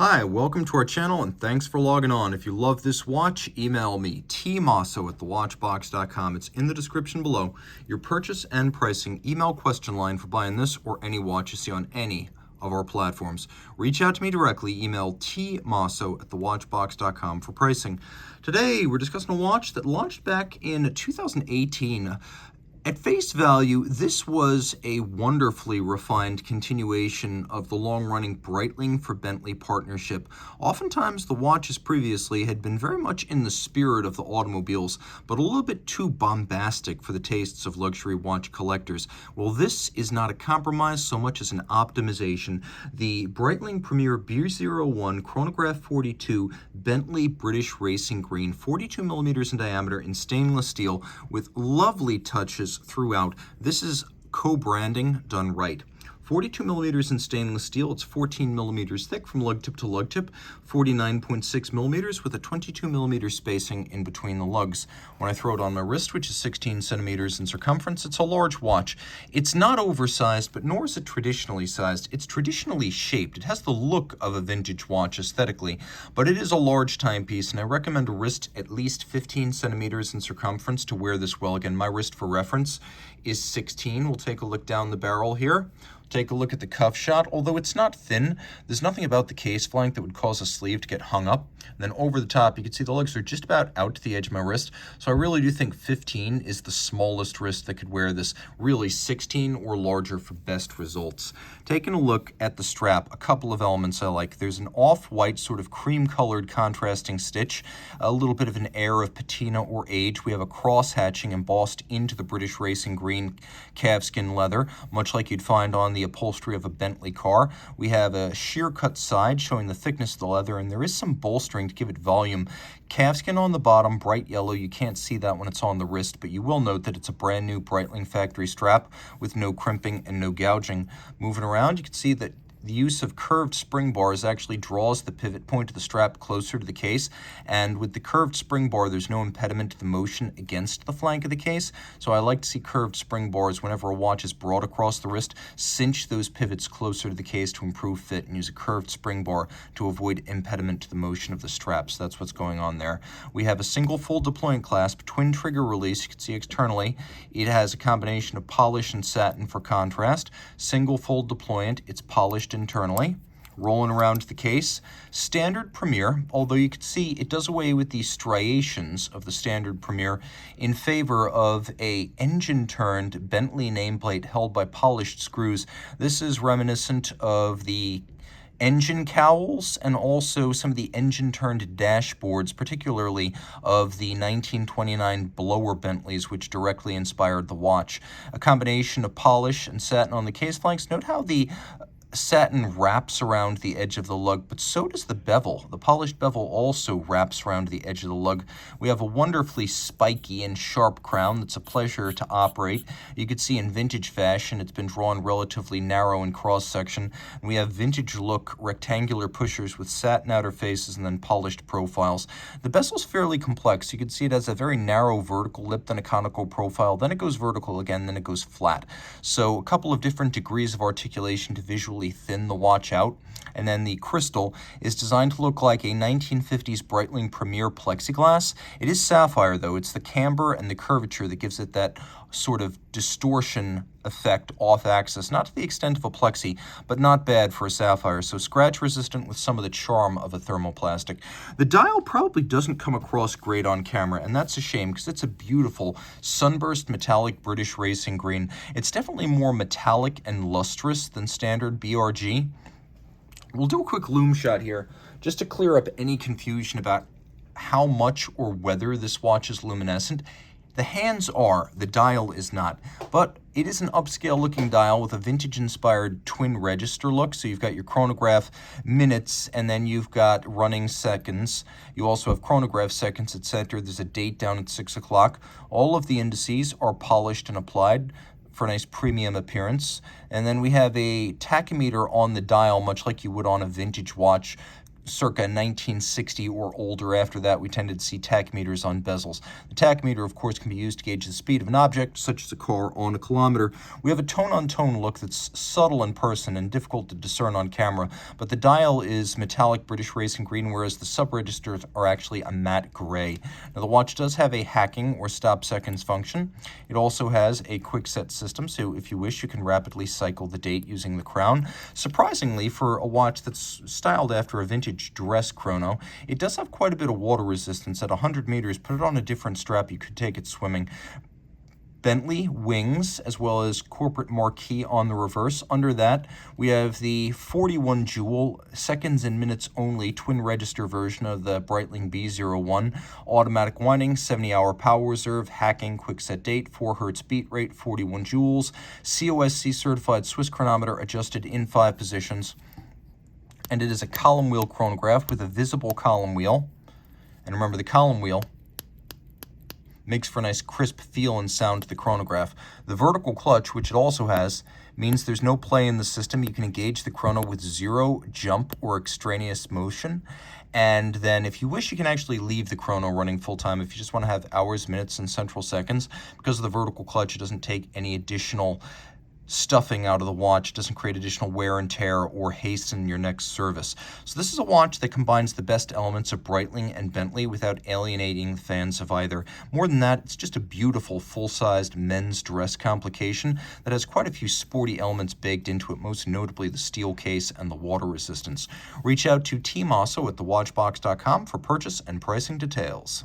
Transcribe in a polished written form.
Hi, welcome to our channel and thanks for logging on. If you love this watch, email me, tmosso@thewatchbox.com. It's in the description below. Your purchase and pricing email question line for buying this or any watch you see on any of our platforms. Reach out to me directly, email tmosso@thewatchbox.com for pricing. Today, we're discussing a watch that launched back in 2018. At face value, this was a wonderfully refined continuation of the long-running Breitling for Bentley partnership. Oftentimes, the watches previously had been very much in the spirit of the automobiles, but a little bit too bombastic for the tastes of luxury watch collectors. Well, this is not a compromise so much as an optimization. The Breitling Premier B01 Chronograph 42 Bentley British Racing Green, 42 millimeters in diameter in stainless steel with lovely touches throughout. This is co-branding done right. 42 millimeters in stainless steel, it's 14 millimeters thick from lug tip to lug tip, 49.6 millimeters with a 22 millimeter spacing in between the lugs. When I throw it on my wrist, which is 16 centimeters in circumference, it's a large watch. It's not oversized, but nor is it traditionally sized. It's traditionally shaped. It has the look of a vintage watch aesthetically, but it is a large timepiece, and I recommend a wrist at least 15 centimeters in circumference to wear this well. Again, my wrist for reference is 16. We'll take a look down the barrel here. Take a look at the cuff shot. Although it's not thin, there's nothing about the case flank that would cause a sleeve to get hung up. And then over the top, you can see the lugs are just about out to the edge of my wrist. So I really do think 15 is the smallest wrist that could wear this. Really 16 or larger for best results. Taking a look at the strap, a couple of elements I like. There's an off-white sort of cream-colored contrasting stitch, a little bit of an air of patina or age. We have a cross-hatching embossed into the British Racing Green calfskin leather, much like you'd find on the upholstery of a Bentley car. We have a sheer cut side showing the thickness of the leather, and there is some bolstering to give it volume. Calfskin on the bottom, bright yellow. You can't see that when it's on the wrist, but you will note that it's a brand new Breitling factory strap with no crimping and no gouging. Moving around, you can see that the use of curved spring bars actually draws the pivot point of the strap closer to the case, and with the curved spring bar, there's no impediment to the motion against the flank of the case. So I like to see curved spring bars whenever a watch is brought across the wrist. Cinch those pivots closer to the case to improve fit and use a curved spring bar to avoid impediment to the motion of the strap. So that's what's going on there. We have a single full deploying clasp, twin trigger release. You can see externally it has a combination of polish and satin for contrast. Single fold deployant, it's polished internally. Rolling around the case, standard Premier, although you can see it does away with the striations of the standard Premier in favor of a engine-turned Bentley nameplate held by polished screws. This is reminiscent of the engine cowls and also some of the engine-turned dashboards, particularly of the 1929 blower Bentleys, which directly inspired the watch. A combination of polish and satin on the case flanks. Note how the satin wraps around the edge of the lug, but so does the bevel. The polished bevel also wraps around the edge of the lug. We have a wonderfully spiky and sharp crown that's a pleasure to operate. You can see in vintage fashion, it's been drawn relatively narrow in cross-section. We have vintage look rectangular pushers with satin outer faces and then polished profiles. The bezel's fairly complex. You can see it has a very narrow vertical lip, then a conical profile, then it goes vertical again, then it goes flat. So a couple of different degrees of articulation to visually thin the watch out. And then the crystal is designed to look like a 1950s Breitling Premier plexiglass. It is sapphire though. It's the camber and the curvature that gives it that sort of distortion effect off axis, not to the extent of a plexi, but not bad for a sapphire, so scratch resistant with some of the charm of a thermoplastic. The dial probably doesn't come across great on camera, and that's a shame because it's a beautiful sunburst metallic British Racing Green. It's definitely more metallic and lustrous than standard BRG. We'll do a quick loom shot here just to clear up any confusion about how much or whether this watch is luminescent. The hands are, the dial is not, but it is an upscale looking dial with a vintage inspired twin register look. So you've got your chronograph minutes and then you've got running seconds. You also have chronograph seconds at center. There's a date down at 6 o'clock. All of the indices are polished and applied for a nice premium appearance. And then we have a tachymeter on the dial, much like you would on a vintage watch, circa 1960 or older. After that, we tended to see tachymeters on bezels. The tachymeter, of course, can be used to gauge the speed of an object, such as a car on a kilometer. We have a tone-on-tone look that's subtle in person and difficult to discern on camera, but the dial is metallic British racing green, whereas the sub-registers are actually a matte gray. Now, the watch does have a hacking or stop seconds function. It also has a quick set system, so if you wish, you can rapidly cycle the date using the crown. Surprisingly, for a watch that's styled after a vintage dress chrono, it does have quite a bit of water resistance. At 100 meters, put it on a different strap, you could take it swimming. Bentley wings, as well as corporate marquee on the reverse. Under that, we have the 41 jewel, seconds and minutes only, twin register version of the Breitling B01. Automatic winding, 70-hour power reserve, hacking, quick set date, 4 Hz beat rate, 41 joules, COSC certified Swiss chronometer adjusted in 5 positions. And it is a column wheel chronograph with a visible column wheel. And remember, the column wheel makes for a nice crisp feel and sound to the chronograph. The vertical clutch, which it also has, means there's no play in the system. You can engage the chrono with 0 jump or extraneous motion. And then if you wish, you can actually leave the chrono running full time if you just want to have hours, minutes, and central seconds. Because of the vertical clutch, it doesn't take any additional stuffing out of the watch, doesn't create additional wear and tear or hasten your next service. So this is a watch that combines the best elements of Breitling and Bentley without alienating the fans of either. More than that, it's just a beautiful full-sized men's dress complication that has quite a few sporty elements baked into it, most notably the steel case and the water resistance. Reach out to Team Mosso at thewatchbox.com for purchase and pricing details.